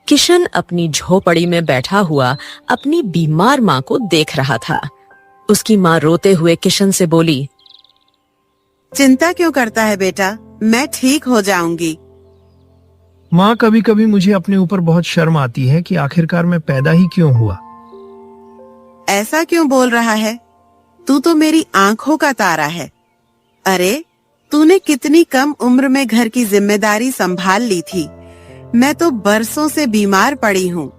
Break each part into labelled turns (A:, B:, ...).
A: किशन अपनी झोपड़ी में बैठा हुआ अपनी बीमार माँ को देख रहा था। उसकी माँ रोते हुए किशन से बोली,
B: चिंता क्यों करता है बेटा, मैं ठीक हो जाऊंगी।
C: माँ, कभी कभी मुझे अपने ऊपर बहुत शर्म आती है कि आखिरकार मैं पैदा ही क्यों हुआ।
B: ऐसा क्यों बोल रहा है? तू तो मेरी आंखों का तारा है। अरे, तूने कितनी कम उम्र में घर की जिम्मेदारी संभाल ली थी। मैं तो बरसों से बीमार पड़ी हूँ।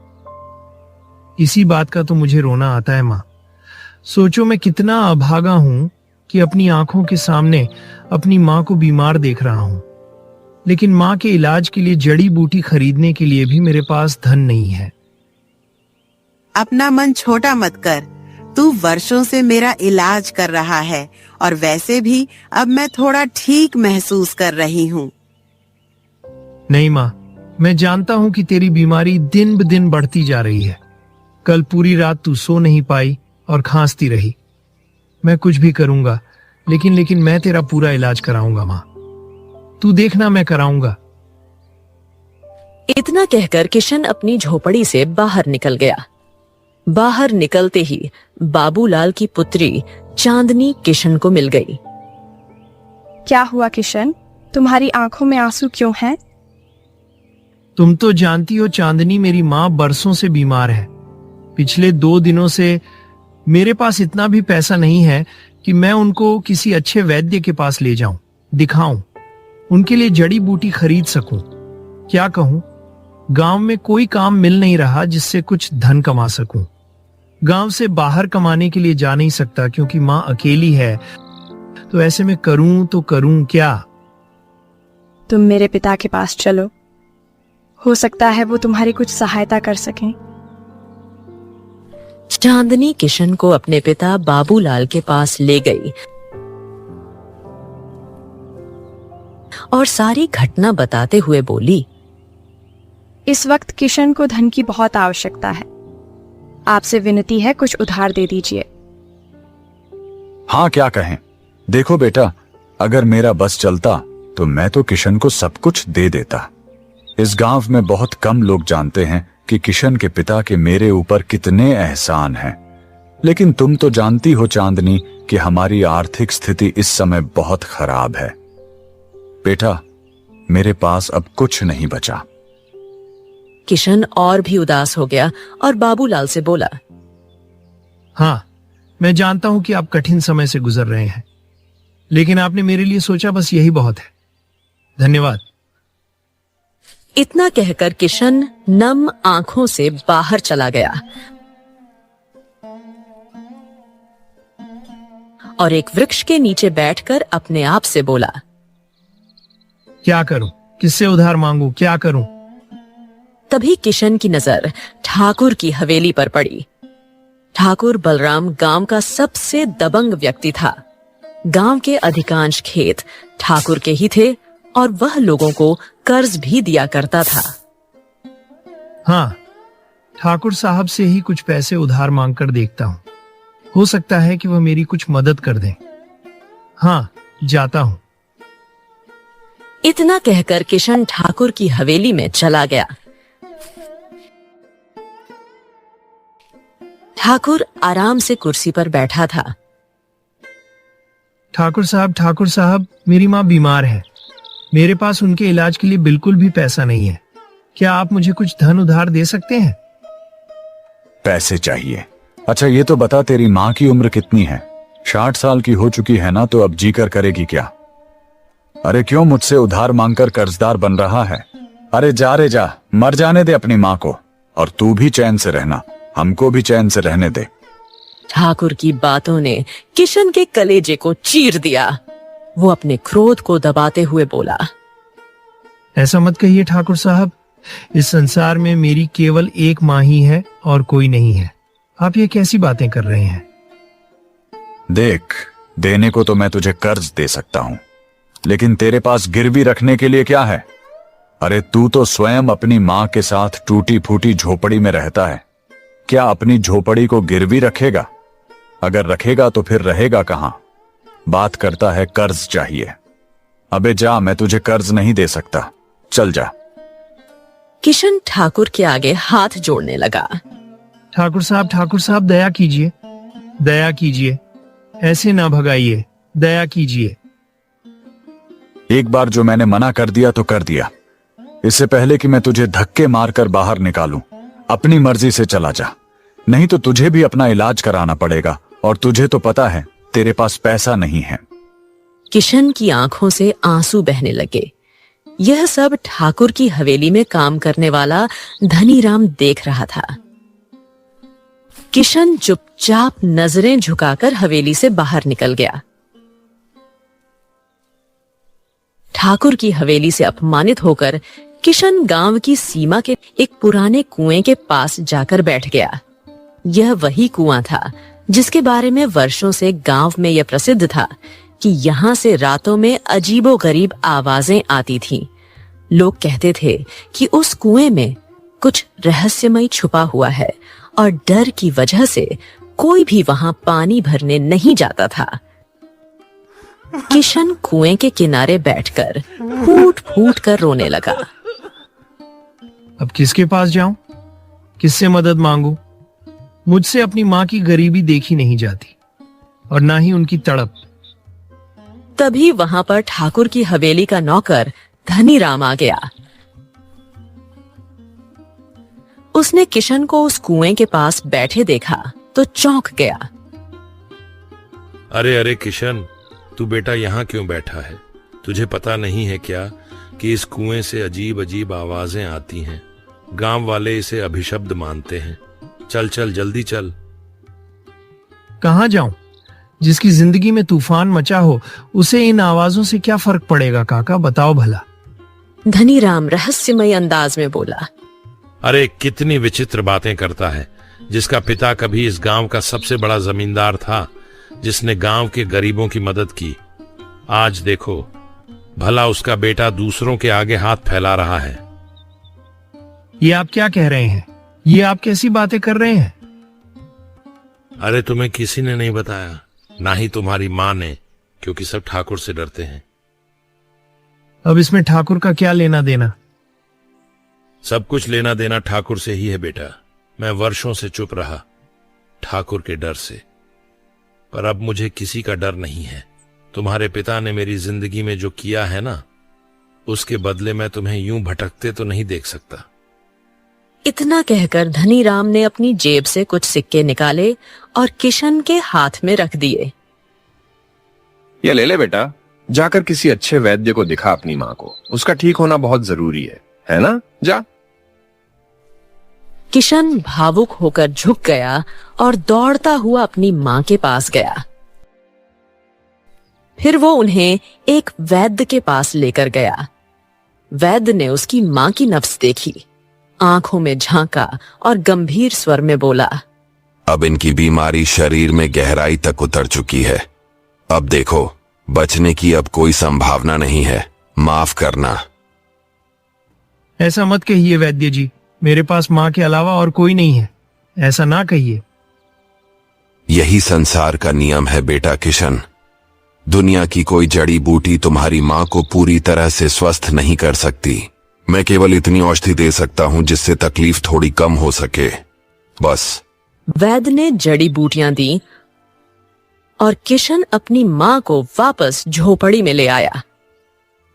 C: इसी बात का तो मुझे रोना आता है माँ। सोचो मैं कितना अभागा हूँ कि अपनी आंखों के सामने अपनी माँ को बीमार देख रहा हूँ, लेकिन माँ के इलाज के लिए जड़ी बूटी खरीदने के लिए भी मेरे पास धन नहीं है।
B: अपना मन छोटा मत कर। तू वर्षों से मेरा इलाज कर रहा है और वैसे भी अब मैं थोड़ा ठीक महसूस कर रही हूँ।
C: नहीं माँ, मैं जानता हूँ कि तेरी बीमारी दिन ब दिन बढ़ती जा रही है। कल पूरी रात तू सो नहीं पाई और खांसती रही। मैं कुछ भी करूंगा, लेकिन मैं तेरा पूरा इलाज कराऊंगा माँ। तू देखना, मैं कराऊंगा।
A: इतना कहकर किशन अपनी झोपड़ी से बाहर निकल गया। बाहर निकलते ही बाबूलाल की पुत्री चांदनी किशन को मिल गई।
D: क्या हुआ किशन, तुम्हारी आंखों में आंसू क्यों हैं?
C: तुम तो जानती हो चांदनी, मेरी माँ बरसों से बीमार है। पिछले 2 दिनों से मेरे पास इतना भी पैसा नहीं है कि मैं उनको किसी अच्छे वैद्य के पास ले जाऊं, दिखाऊं, उनके लिए जड़ी बूटी खरीद सकूं। क्या कहूं, गांव में कोई काम मिल नहीं रहा जिससे कुछ धन कमा सकूं। गांव से बाहर कमाने के लिए जा नहीं सकता क्योंकि माँ अकेली है। तो ऐसे में करूं तो करूं क्या?
D: तुम मेरे पिता के पास चलो, हो सकता है वो तुम्हारी कुछ सहायता कर सकें।
A: चांदनी किशन को अपने पिता बाबूलाल के पास ले गई और सारी घटना बताते हुए बोली,
D: इस वक्त किशन को धन की बहुत आवश्यकता है। आपसे विनती है, कुछ उधार दे दीजिए।
E: हाँ, क्या कहें। देखो बेटा, अगर मेरा बस चलता तो मैं तो किशन को सब कुछ दे देता। इस गांव में बहुत कम लोग जानते हैं कि किशन के पिता के मेरे ऊपर कितने एहसान हैं। लेकिन तुम तो जानती हो चांदनी कि हमारी आर्थिक स्थिति इस समय बहुत खराब है। बेटा, मेरे पास अब कुछ नहीं बचा।
A: किशन और भी उदास हो गया और बाबूलाल से बोला,
C: हाँ, मैं जानता हूं कि आप कठिन समय से गुजर रहे हैं, लेकिन आपने मेरे लिए सोचा, बस यही बहुत है। धन्यवाद।
A: इतना कहकर किशन नम आंखों से बाहर चला गया और एक वृक्ष के नीचे बैठकर अपने आप से बोला,
C: क्या करूं, किससे उधार मांगू, क्या करूं?
A: तभी किशन की नजर ठाकुर की हवेली पर पड़ी। ठाकुर बलराम गांव का सबसे दबंग व्यक्ति था। गांव के अधिकांश खेत ठाकुर के ही थे और वह लोगों को कर्ज भी दिया करता था।
C: हाँ, ठाकुर साहब से ही कुछ पैसे उधार मांगकर देखता हूँ। हो सकता है कि वह मेरी कुछ मदद कर दें। हाँ, जाता हूँ।
A: इतना कहकर किशन ठाकुर की हवेली में चला गया। ठाकुर आराम से कुर्सी पर बैठा था।
C: ठाकुर साहब, मेरी माँ बीमार है। मेरे पास उनके इलाज के लिए बिल्कुल भी पैसा नहीं है। क्या आप मुझे कुछ धन उधार दे सकते हैं?
E: पैसे चाहिए? अच्छा, ये तो बता, तेरी माँ की उम्र कितनी है? 60 साल की हो चुकी है ना, तो अब जीकर करेगी क्या? अरे क्यों मुझसे उधार मांगकर कर्जदार बन रहा है? अरे जा रे जा, मर जाने दे अपनी माँ को, और तू भी चैन से रहना, हमको भी चैन से रहने दे।
A: ठाकुर की बातों ने किशन के कलेजे को चीर दिया। वो अपने क्रोध को दबाते हुए बोला,
C: ऐसा मत कहिए ठाकुर साहब, इस संसार में मेरी केवल एक माँ ही है और कोई नहीं है। आप ये कैसी बातें कर रहे हैं?
E: देख, देने को तो मैं तुझे कर्ज दे सकता हूं, लेकिन तेरे पास गिरवी रखने के लिए क्या है? अरे तू तो स्वयं अपनी माँ के साथ टूटी फूटी झोपड़ी में रहता है। क्या अपनी झोपड़ी को गिरवी रखेगा? अगर रखेगा तो फिर रहेगा कहां? बात करता है कर्ज चाहिए। अबे जा, मैं तुझे कर्ज नहीं दे सकता, चल जा।
A: किशन ठाकुर के आगे हाथ जोड़ने लगा।
C: ठाकुर साहब दया कीजिए, दया कीजिए, ऐसे ना भगाइए, दया कीजिए।
E: एक बार जो मैंने मना कर दिया तो कर दिया। इससे पहले कि मैं तुझे धक्के मारकर बाहर निकालूं, अपनी मर्जी से चला जा, नहीं तो तुझे भी अपना इलाज कराना पड़ेगा, और तुझे तो पता है तेरे पास पैसा नहीं है।
A: किशन की आंखों से आंसू बहने लगे। यह सब ठाकुर की हवेली में काम करने वाला धनीराम देख रहा था। किशन चुपचाप नजरें झुकाकर हवेली से बाहर निकल गया। ठाकुर की हवेली से अपमानित होकर किशन गांव की सीमा के एक पुराने कुएं के पास जाकर बैठ गया। यह वही कुआं था जिसके बारे में वर्षों से गांव में यह प्रसिद्ध था कि यहाँ से रातों में अजीबोगरीब आवाजें आती थीं। लोग कहते थे कि उस कुएं में कुछ रहस्यमय छुपा हुआ है और डर की वजह से कोई भी वहां पानी भरने नहीं जाता था। किशन कुएं के किनारे बैठकर फूट फूट कर रोने लगा।
C: अब किसके पास जाऊं, किससे मदद मांगू? मुझसे अपनी माँ की गरीबी देखी नहीं जाती, और ना ही उनकी तड़प।
A: तभी वहां पर ठाकुर की हवेली का नौकर धनीराम आ गया। उसने किशन को उस कुएं के पास बैठे देखा तो चौंक गया।
F: अरे अरे किशन, तू बेटा यहाँ क्यों बैठा है? तुझे पता नहीं है क्या कि इस कुएं से अजीब अजीब आवाजें आती हैं। गांव वाले इसे अभिशप्त मानते हैं। चल चल जल्दी चल।
C: कहाँ जाऊं? जिसकी जिंदगी में तूफान मचा हो उसे इन आवाजों से क्या फर्क पड़ेगा काका, बताओ भला।
A: धनीराम रहस्यमय अंदाज में बोला।
F: अरे कितनी विचित्र बातें करता है। जिसका पिता कभी इस गांव का सबसे बड़ा जमींदार था, जिसने गांव के गरीबों की मदद की, आज देखो भला उसका बेटा दूसरों के आगे हाथ फैला रहा है।
C: ये आप क्या कह रहे हैं? ये आप कैसी बातें कर रहे हैं?
F: अरे तुम्हें किसी ने नहीं बताया, ना ही तुम्हारी माँ ने, क्योंकि सब ठाकुर से डरते हैं।
C: अब इसमें ठाकुर का क्या लेना देना?
F: सब कुछ लेना देना ठाकुर से ही है बेटा। मैं वर्षों से चुप रहा ठाकुर के डर से, पर अब मुझे किसी का डर नहीं है। तुम्हारे पिता ने मेरी जिंदगी में जो किया है ना, उसके बदले मैं तुम्हें यूं भटकते तो नहीं देख सकता।
A: इतना कहकर धनीराम ने अपनी जेब से कुछ सिक्के निकाले और किशन के हाथ में रख दिए।
G: ये ले ले बेटा, जाकर किसी अच्छे वैद्य को दिखा अपनी माँ को। उसका ठीक होना बहुत जरूरी है ना? जा।
A: किशन भावुक होकर झुक गया और दौड़ता हुआ अपनी माँ के पास गया। फिर वो उन्हें एक वैद्य के पास लेकर गया। वैद्य ने उसकी माँ की नब्ज देखी, आंखों में झांका और गंभीर स्वर में बोला,
H: अब इनकी बीमारी शरीर में गहराई तक उतर चुकी है। अब देखो, बचने की अब कोई संभावना नहीं है। माफ करना।
C: ऐसा मत कहिए वैद्य जी, मेरे पास माँ के अलावा और कोई नहीं है। ऐसा ना कहिए।
H: यही संसार का नियम है बेटा किशन। दुनिया की कोई जड़ी बूटी तुम्हारी माँ को पूरी तरह से स्वस्थ नहीं कर सकती। मैं केवल इतनी औषधि दे सकता हूँ जिससे तकलीफ थोड़ी कम हो सके, बस।
A: वैद्य ने जड़ी बूटियां दी और किशन अपनी माँ को वापस झोपड़ी में ले आया।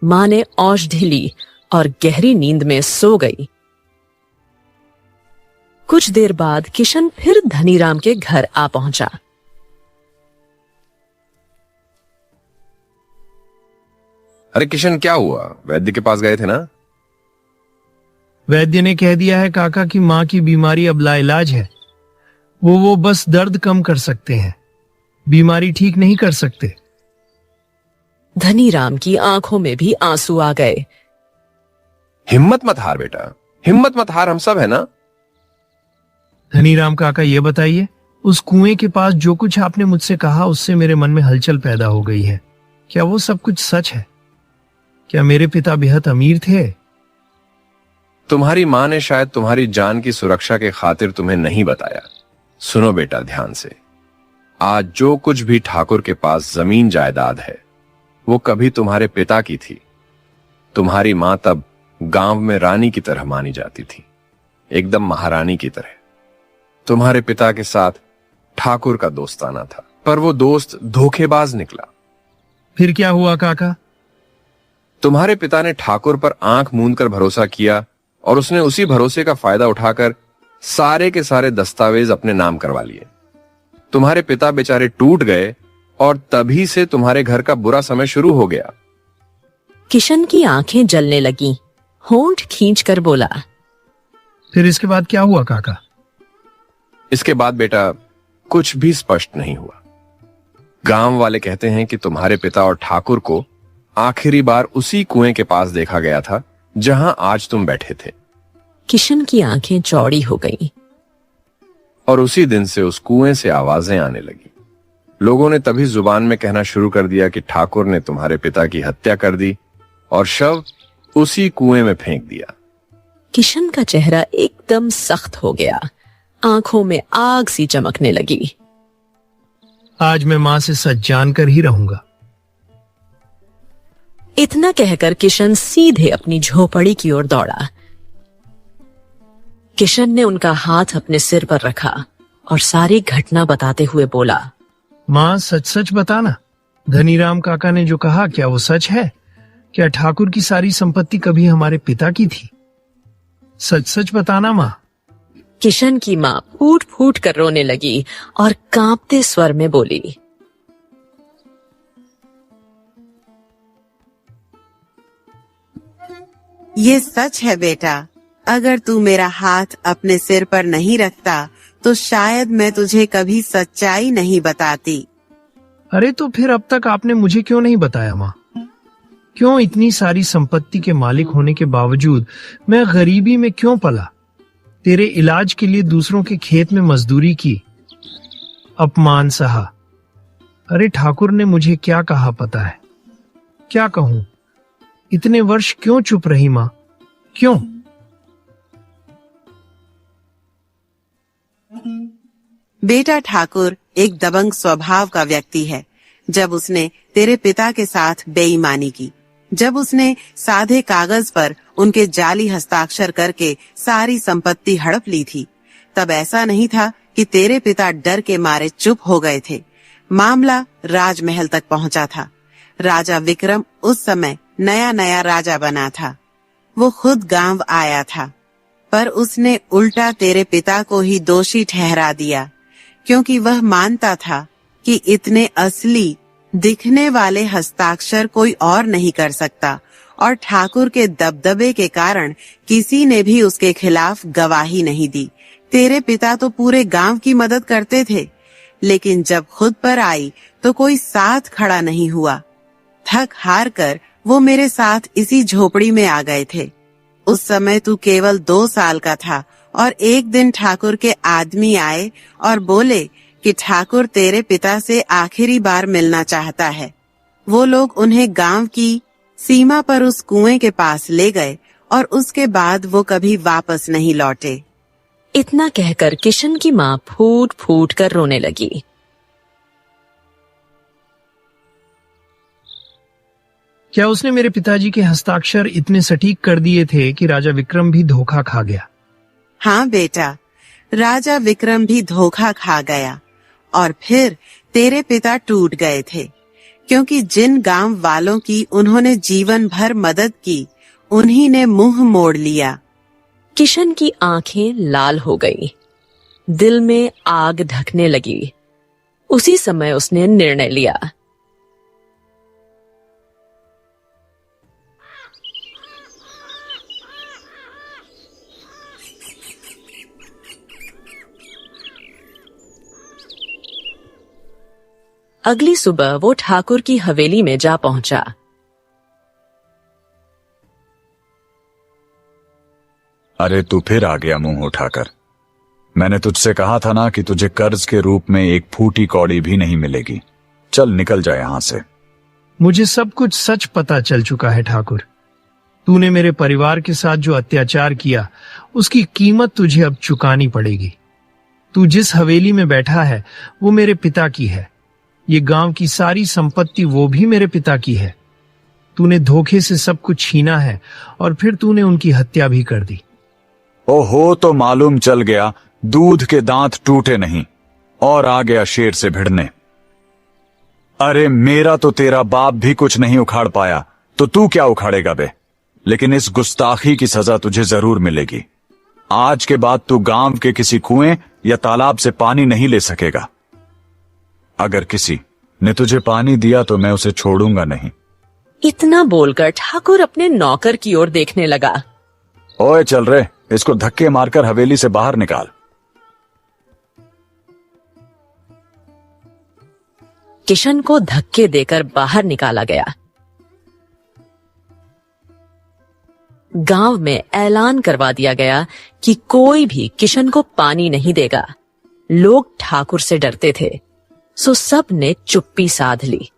A: माँ ने औषधि ली और गहरी नींद में सो गई। कुछ देर बाद किशन फिर धनीराम के घर आ पहुंचा।
G: अरे किशन, क्या हुआ? वैद्य के पास गए थे ना?
C: वैद्य ने कह दिया है काका कि माँ की बीमारी अब लाइलाज है। वो बस दर्द कम कर सकते हैं, बीमारी ठीक नहीं कर सकते।
A: धनीराम की आंखों में भी आंसू आ गए।
G: हिम्मत मत हार बेटा, हिम्मत मत हार, हम सब है ना?
C: धनीराम काका, ये बताइए, उस कुएं के पास जो कुछ आपने मुझसे कहा उससे मेरे मन में हलचल पैदा हो गई है। क्या वो सब कुछ सच है? क्या मेरे पिता बेहद अमीर थे?
G: तुम्हारी माँ ने शायद तुम्हारी जान की सुरक्षा के खातिर तुम्हें नहीं बताया। सुनो बेटा ध्यान से, आज जो कुछ भी ठाकुर के पास जमीन जायदाद है वो कभी तुम्हारे पिता की थी। तुम्हारी माँ तब गांव में रानी की तरह मानी जाती थी, एकदम महारानी की तरह। तुम्हारे पिता के साथ ठाकुर का दोस्ताना था, पर वो दोस्त धोखेबाज निकला।
C: फिर क्या हुआ काका?
G: तुम्हारे पिता ने ठाकुर पर आंख मूंद कर भरोसा किया और उसने उसी भरोसे का फायदा उठाकर सारे के सारे दस्तावेज अपने नाम करवा लिए। तुम्हारे पिता बेचारे टूट गए और तभी से तुम्हारे घर का बुरा समय शुरू हो गया।
A: किशन की आंखें जलने लगीं, होंठ खींचकर बोला,
C: फिर इसके बाद क्या हुआ काका?
G: इसके बाद बेटा कुछ भी स्पष्ट नहीं हुआ। गांव वाले कहते हैं कि तुम्हारे पिता और ठाकुर को आखिरी बार उसी कुएं के पास देखा गया था जहां आज तुम बैठे थे।
A: किशन की आंखें चौड़ी हो गईं।
G: और उसी दिन से उस कुएं से आवाजें आने लगी। लोगों ने तभी जुबान में कहना शुरू कर दिया कि ठाकुर ने तुम्हारे पिता की हत्या कर दी और शव उसी कुएं में फेंक दिया।
A: किशन का चेहरा एकदम सख्त हो गया, आंखों में आग सी चमकने लगी।
C: आज मैं मां से सच जानकर ही रहूंगा।
A: इतना कहकर किशन सीधे अपनी झोपड़ी की ओर दौड़ा। किशन ने उनका हाथ अपने सिर पर रखा और सारी घटना बताते हुए बोला,
C: मां सच सच बताना, धनीराम काका ने जो कहा क्या वो सच है? क्या ठाकुर की सारी संपत्ति कभी हमारे पिता की थी? सच सच बताना मां।
A: किशन की मां फूट फूट कर रोने लगी और कांपते स्वर में बोली,
B: ये सच है बेटा। अगर तू मेरा हाथ अपने सिर पर नहीं रखता तो शायद मैं तुझे कभी सच्चाई नहीं बताती।
C: अरे तो फिर अब तक आपने मुझे क्यों नहीं बताया मां? क्यों इतनी सारी संपत्ति के मालिक होने के बावजूद मैं गरीबी में क्यों पला? तेरे इलाज के लिए दूसरों के खेत में मजदूरी की, अपमान सहा। अरे ठाकुर ने मुझे क्या कहा पता है? क्या कहूं? इतने वर्ष क्यों चुप रही मां? क्यों?
B: बेटा ठाकुर एक दबंग स्वभाव का व्यक्ति है। जब उसने तेरे पिता के साथ बेईमानी की, जब उसने सादे कागज पर उनके जाली हस्ताक्षर करके सारी संपत्ति हड़प ली थी, तब ऐसा नहीं था कि तेरे पिता डर के मारे चुप हो गए थे। मामला राजमहल तक पहुंचा था। राजा विक्रम उस समय नया नया राजा बना था। वो खुद गांव आया था, पर उसने उल्टा तेरे पिता को ही दोषी ठहरा दिया, क्योंकि वह मानता था कि इतने असली दिखने वाले हस्ताक्षर कोई और नहीं कर सकता, और ठाकुर के दबदबे के कारण किसी ने भी उसके खिलाफ गवाही नहीं दी। तेरे पिता तो पूरे गांव की मदद करते थे, लेकिन जब खुद पर आई तो कोई साथ खड़ा नहीं हुआ। थक हार कर वो मेरे साथ इसी झोपड़ी में आ गए थे। उस समय तू केवल 2 साल का था और एक दिन ठाकुर के आदमी आए और बोले कि ठाकुर तेरे पिता से आखिरी बार मिलना चाहता है। वो लोग उन्हें गांव की सीमा पर उस कुएं के पास ले गए और उसके बाद वो कभी वापस नहीं लौटे।
A: इतना कहकर किशन की मां फूट फूट कर रोने लगी।
C: क्या उसने मेरे पिताजी के हस्ताक्षर इतने सटीक कर दिए थे कि राजा विक्रम भी धोखा खा गया?
B: हाँ बेटा, राजा विक्रम भी धोखा खा गया और फिर तेरे पिता टूट गए थे, क्योंकि जिन गांव वालों की उन्होंने जीवन भर मदद की, उन्हीं ने मुंह मोड़ लिया।
A: किशन की आंखें लाल हो गई, दिल में आग धकने लगी। उसी समय उसने निर्णय लिया। अगली सुबह वो ठाकुर की हवेली में जा पहुंचा।
E: अरे तू फिर आ गया मुंह उठाकर। मैंने तुझसे कहा था ना कि तुझे कर्ज के रूप में एक फूटी कौड़ी भी नहीं मिलेगी। चल निकल जा यहां से।
C: मुझे सब कुछ सच पता चल चुका है ठाकुर। तूने मेरे परिवार के साथ जो अत्याचार किया, उसकी कीमत तुझे अब चुकानी पड़ेगी। तू जिस हवेली में बैठा है वो मेरे पिता की है। ये गांव की सारी संपत्ति वो भी मेरे पिता की है। तूने धोखे से सब कुछ छीना है और फिर तूने उनकी हत्या भी कर दी।
E: ओहो, तो मालूम चल गया दूध के दांत टूटे नहीं और आ गया शेर से भिड़ने। अरे मेरा तो तेरा बाप भी कुछ नहीं उखाड़ पाया, तो तू क्या उखाड़ेगा बे? लेकिन इस गुस्ताखी की सजा तुझे जरूर मिलेगी। आज के बाद तू गांव के किसी कुएं या तालाब से पानी नहीं ले सकेगा। अगर किसी ने तुझे पानी दिया तो मैं उसे छोड़ूंगा नहीं।
A: इतना बोलकर ठाकुर अपने नौकर की ओर देखने लगा।
E: ओए चल रे, इसको धक्के मारकर हवेली से बाहर निकाल।
A: किशन को धक्के देकर बाहर निकाला गया। गांव में ऐलान करवा दिया गया कि कोई भी किशन को पानी नहीं देगा। लोग ठाकुर से डरते थे, सो सब ने चुप्पी साध ली।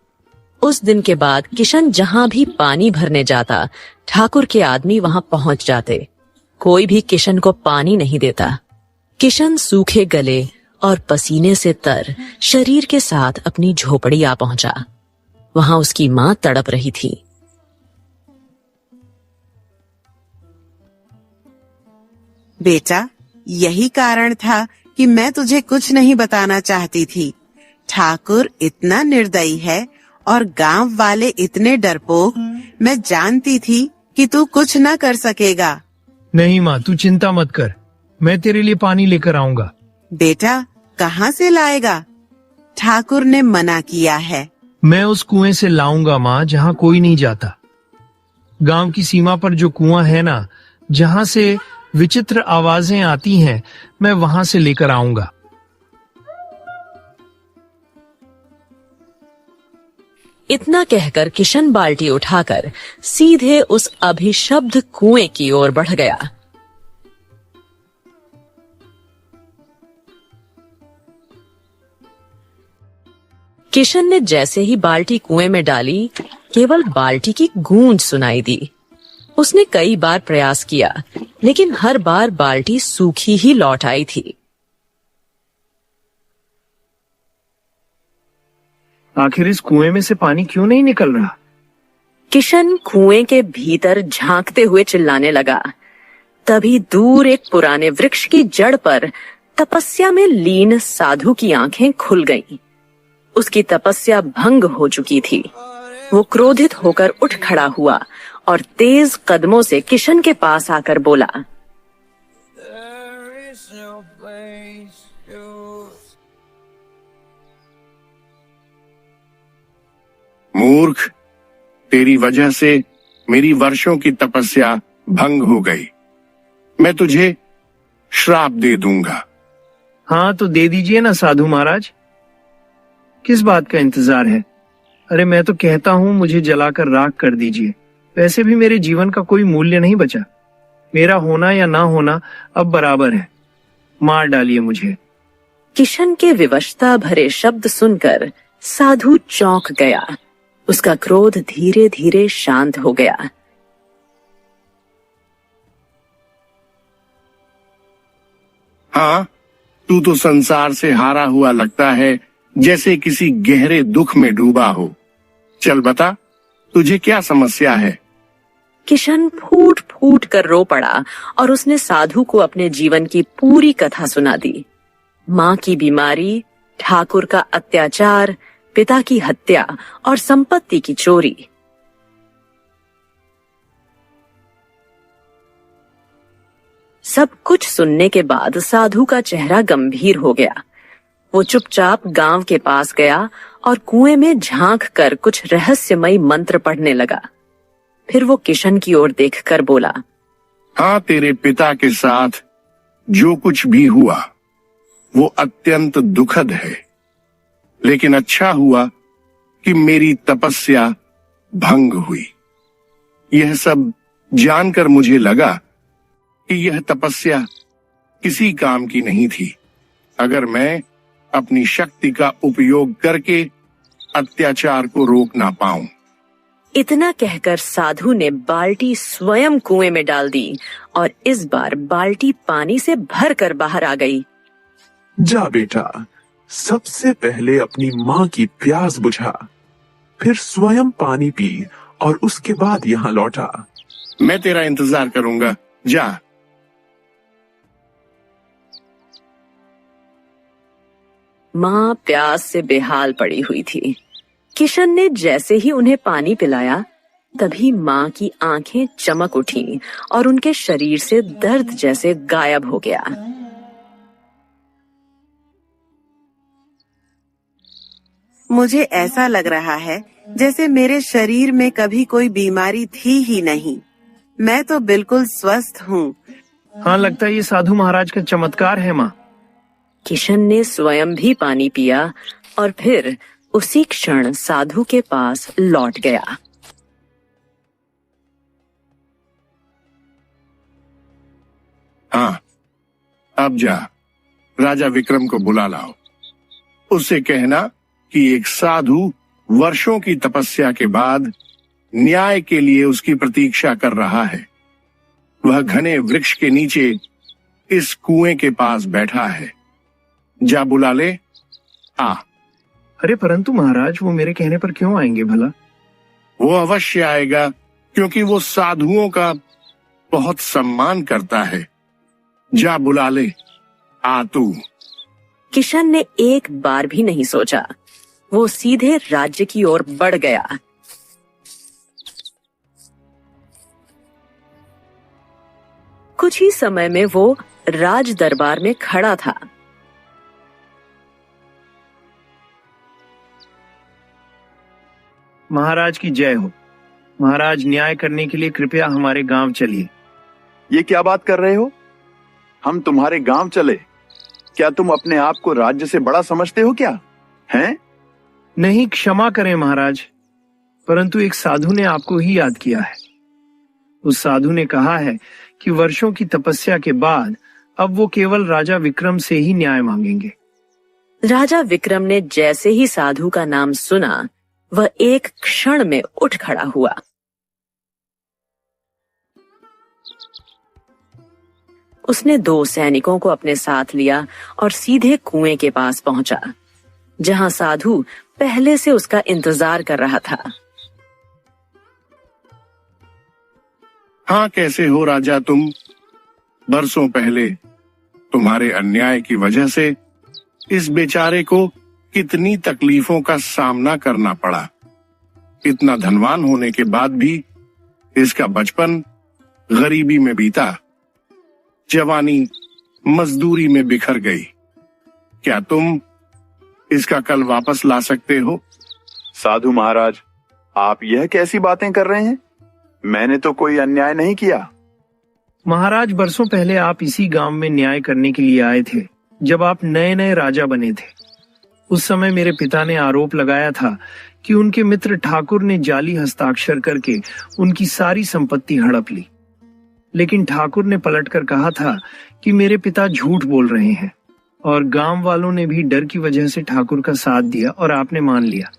A: उस दिन के बाद किशन जहां भी पानी भरने जाता, ठाकुर के आदमी वहां पहुंच जाते। कोई भी किशन को पानी नहीं देता। किशन सूखे गले और पसीने से तर शरीर के साथ अपनी झोपड़ी आ पहुंचा। वहां उसकी मां तड़प रही थी।
B: बेटा, यही कारण था कि मैं तुझे कुछ नहीं बताना चाहती थी। ठाकुर इतना निर्दयी है और गांव वाले इतने डरपोक। मैं जानती थी कि तू कुछ न कर सकेगा।
C: नहीं माँ, तू चिंता मत कर, मैं तेरे लिए पानी लेकर आऊंगा।
B: बेटा, कहाँ से लाएगा? ठाकुर ने मना किया है।
C: मैं उस कुएं से लाऊंगा माँ, जहाँ कोई नहीं जाता। गांव की सीमा पर जो कुआं है ना, जहाँ से विचित्र आवाजें आती हैं, मैं वहां से लेकर आऊंगा।
A: इतना कहकर किशन बाल्टी उठाकर सीधे उस अभिशप्त कुएं की ओर बढ़ गया। किशन ने जैसे ही बाल्टी कुएं में डाली, केवल बाल्टी की गूंज सुनाई दी। उसने कई बार प्रयास किया, लेकिन हर बार बाल्टी सूखी ही लौट आई थी।
C: आखिर इस कुएं में से पानी क्यों नहीं निकल रहा?
A: किशन कुएं के भीतर झांकते हुए चिल्लाने लगा। तभी दूर एक पुराने वृक्ष की जड़ पर तपस्या में लीन साधु की आंखें खुल गईं। उसकी तपस्या भंग हो चुकी थी। वो क्रोधित होकर उठ खड़ा हुआ और तेज कदमों से किशन के पास आकर बोला,
I: मूर्ख, तेरी वजह से मेरी वर्षों की तपस्या भंग हो गई। मैं तुझे श्राप दे दूंगा।
C: हाँ तो दे दीजिए ना साधु महाराज, किस बात का इंतजार है? अरे मैं तो कहता हूँ मुझे जलाकर राख कर दीजिए। वैसे भी मेरे जीवन का कोई मूल्य नहीं बचा। मेरा होना या ना होना अब बराबर है। मार डालिए मुझे।
A: किशन के विवशता भरे शब्द सुनकर साधु चौंक गया। उसका क्रोध धीरे धीरे शांत हो गया।
I: हाँ, तू तो संसार से हारा हुआ लगता है, जैसे किसी गहरे दुख में डूबा हो। चल बता, तुझे क्या समस्या है?
A: किशन फूट फूट कर रो पड़ा और उसने साधु को अपने जीवन की पूरी कथा सुना दी। माँ की बीमारी, ठाकुर का अत्याचार, पिता की हत्या और संपत्ति की चोरी। सब कुछ सुनने के बाद साधु का चेहरा गंभीर हो गया। वो चुपचाप गांव के पास गया और कुएं में झांक कर कुछ रहस्यमयी मंत्र पढ़ने लगा। फिर वो किशन की ओर देखकर बोला,
I: हाँ, तेरे पिता के साथ जो कुछ भी हुआ वो अत्यंत दुखद है, लेकिन अच्छा हुआ कि मेरी तपस्या भंग हुई। यह सब जानकर मुझे लगा कि यह तपस्या किसी काम की नहीं थी। अगर मैं अपनी शक्ति का उपयोग करके अत्याचार को रोक ना पाऊं।
A: इतना कहकर साधु ने बाल्टी स्वयं कुएं में डाल दी और इस बार बाल्टी पानी से भर कर बाहर आ गई।
J: जा बेटा, सबसे पहले अपनी माँ की प्यास बुझा, फिर स्वयं पानी पी और उसके बाद यहाँ लौटा।
I: मैं तेरा इंतजार करूंगा, जा।
A: माँ प्यास से बेहाल पड़ी हुई थी। किशन ने जैसे ही उन्हें पानी पिलाया, तभी माँ की आंखें चमक उठी और उनके शरीर से दर्द जैसे गायब हो गया।
B: मुझे ऐसा लग रहा है जैसे मेरे शरीर में कभी कोई बीमारी थी ही नहीं। मैं तो बिल्कुल स्वस्थ हूँ।
C: हाँ, लगता है ये साधु महाराज का चमत्कार है माँ।
A: किशन ने स्वयं भी पानी पिया और फिर उसी क्षण साधु के पास लौट गया।
I: हाँ, अब जा, राजा विक्रम को बुला लाओ। उससे कहना कि एक साधु वर्षों की तपस्या के बाद न्याय के लिए उसकी प्रतीक्षा कर रहा है। वह घने वृक्ष के नीचे इस कुएं के पास बैठा है। जा बुला ले, आ।
C: अरे परंतु महाराज, वो मेरे कहने पर क्यों आएंगे भला?
I: वो अवश्य आएगा, क्योंकि वो साधुओं का बहुत सम्मान करता है। जा बुला ले, आ तू।
A: किशन ने एक बार भी नहीं सोचा, वो सीधे राज्य की ओर बढ़ गया। कुछ ही समय में वो राज दरबार में खड़ा था।
C: महाराज की जय हो। महाराज, न्याय करने के लिए कृपया हमारे गांव चलिए।
K: ये क्या बात कर रहे हो? हम तुम्हारे गांव चले? क्या तुम अपने आप को राज्य से बड़ा समझते हो क्या? हैं?
C: नहीं, क्षमा करें महाराज, परंतु एक साधु ने आपको ही याद किया है। उस साधु ने कहा है कि वर्षों की तपस्या के बाद अब वो केवल राजा विक्रम से ही न्याय मांगेंगे।
A: राजा विक्रम ने जैसे ही साधु का नाम सुना, वह एक क्षण में उठ खड़ा हुआ। उसने 2 सैनिकों को अपने साथ लिया और सीधे कुएं के पास पहुंचा, जहां साधु पहले से उसका इंतजार कर रहा था।
I: हाँ, कैसे हो राजा तुम? बरसों पहले तुम्हारे अन्याय की वजह से इस बेचारे को कितनी तकलीफों का सामना करना पड़ा। इतना धनवान होने के बाद भी इसका बचपन गरीबी में बीता, जवानी मजदूरी में बिखर गई। क्या तुम इसका कल वापस ला सकते हो?
K: साधु महाराज, आप यह कैसी बातें कर रहे हैं? मैंने तो कोई अन्याय नहीं किया।
C: महाराज, बरसों पहले आप इसी गांव में न्याय करने के लिए आए थे, जब आप नए नए राजा बने थे। उस समय मेरे पिता ने आरोप लगाया था कि उनके मित्र ठाकुर ने जाली हस्ताक्षर करके उनकी सारी संपत्ति हड़प ली। लेकिन ठाकुर ने पलटकर कहा था कि मेरे पिता झूठ बोल रहे हैं, और गांव वालों ने भी डर की वजह से ठाकुर का साथ दिया और आपने मान लिया,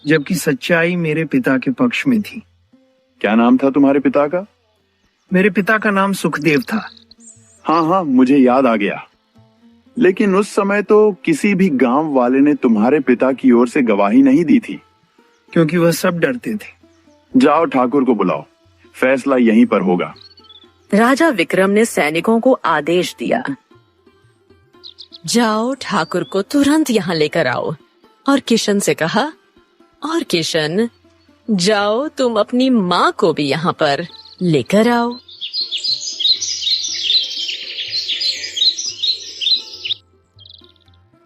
C: जबकि सच्चाई मेरे पिता के पक्ष में थी।
K: क्या नाम था तुम्हारे पिता का?
C: मेरे पिता का नाम सुखदेव था।
K: हाँ हाँ, मुझे याद आ गया। लेकिन उस समय तो किसी भी गांव वाले ने तुम्हारे पिता की ओर से गवाही नहीं दी थी,
C: क्योंकि वह सब डरते थे।
K: जाओ, ठाकुर को बुलाओ, फैसला यहीं पर होगा।
A: राजा विक्रम ने सैनिकों को आदेश दिया, जाओ, ठाकुर को तुरंत यहाँ लेकर आओ। और किशन से कहा, और किशन, जाओ, तुम अपनी माँ को भी यहाँ पर लेकर आओ।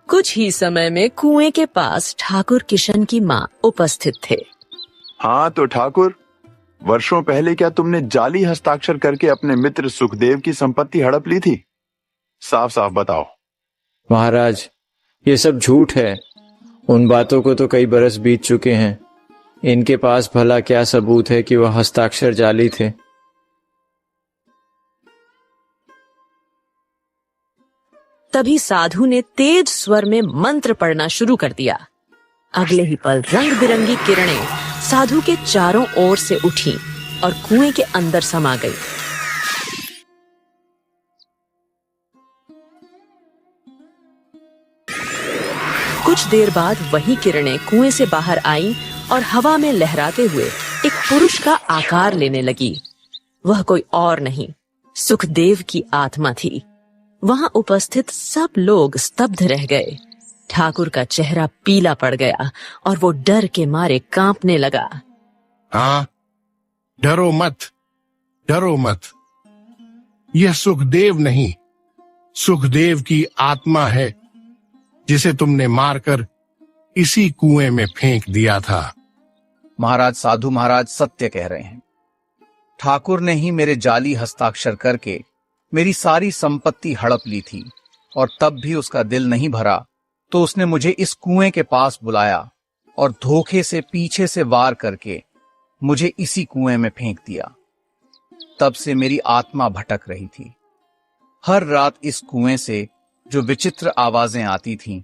A: कुछ ही समय में कुएं के पास ठाकुर किशन की माँ उपस्थित थे।
K: हाँ तो ठाकुर, वर्षों पहले क्या तुमने जाली हस्ताक्षर करके अपने मित्र सुखदेव की संपत्ति हड़प ली थी? साफ साफ बताओ।
L: महाराज, ये सब झूठ है। उन बातों को तो कई बरस बीत चुके हैं। इनके पास भला क्या सबूत है कि वह हस्ताक्षर जाली थे?
A: तभी साधु ने तेज स्वर में मंत्र पढ़ना शुरू कर दिया। अगले ही पल रंग बिरंगी किरणें साधु के चारों ओर से उठी और कुएं के अंदर समा गई। कुछ देर बाद वही किरणें कुएं से बाहर आईं और हवा में लहराते हुए एक पुरुष का आकार लेने लगी। वह कोई और नहीं, सुखदेव की आत्मा थी। वहां उपस्थित सब लोग स्तब्ध रह गए। ठाकुर का चेहरा पीला पड़ गया और वो डर के मारे कांपने लगा।
I: हाँ, डरो मत, डरो मत। यह सुखदेव नहीं, सुखदेव की आत्मा है, जिसे तुमने मारकर इसी कुएं में फेंक दिया था।
M: महाराज, साधु महाराज सत्य कह रहे हैं। ठाकुर ने ही मेरे जाली हस्ताक्षर करके मेरी सारी संपत्ति हड़प ली थी, और तब भी उसका दिल नहीं भरा तो उसने मुझे इस कुएं के पास बुलाया और धोखे से पीछे से वार करके मुझे इसी कुएं में फेंक दिया। तब से मेरी आत्मा भटक रही थी। हर रात इस कुएं से जो विचित्र आवाजें आती थीं,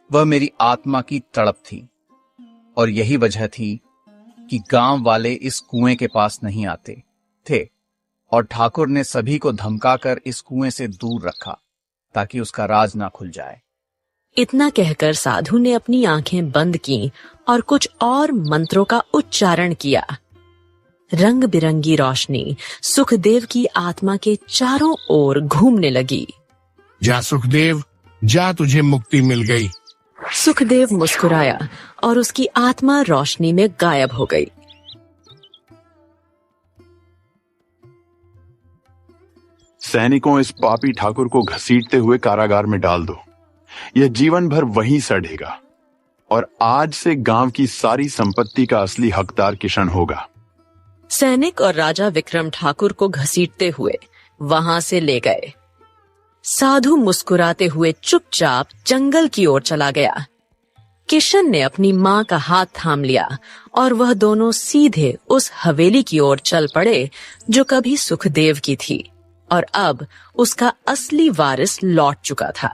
M: वह मेरी आत्मा की तड़प थी, और यही वजह थी कि गांव वाले इस कुएं के पास नहीं आते थे, और ठाकुर ने सभी को धमकाकर इस कुएं से दूर रखा ताकि उसका राज ना खुल जाए।
A: इतना कहकर साधु ने अपनी आंखें बंद की और कुछ और मंत्रों का उच्चारण किया। रंग बिरंगी रोशनी सुखदेव की आत्मा के चारों ओर घूमने लगी।
I: जा सुखदेव, जा, तुझे मुक्ति मिल गई।
A: सुखदेव मुस्कुराया और उसकी आत्मा रोशनी में गायब हो गई।
K: सैनिकों, इस पापी ठाकुर को घसीटते हुए कारागार में डाल दो। यह जीवन भर वहीं सड़ेगा, और आज से गांव की सारी संपत्ति का असली हकदार किशन होगा।
A: सैनिक और राजा विक्रम ठाकुर को घसीटते हुए वहां से ले गए। साधु मुस्कुराते हुए चुपचाप जंगल की ओर चला गया। किशन ने अपनी मां का हाथ थाम लिया और वह दोनों सीधे उस हवेली की ओर चल पड़े जो कभी सुखदेव की थी और अब उसका असली वारिस लौट चुका था।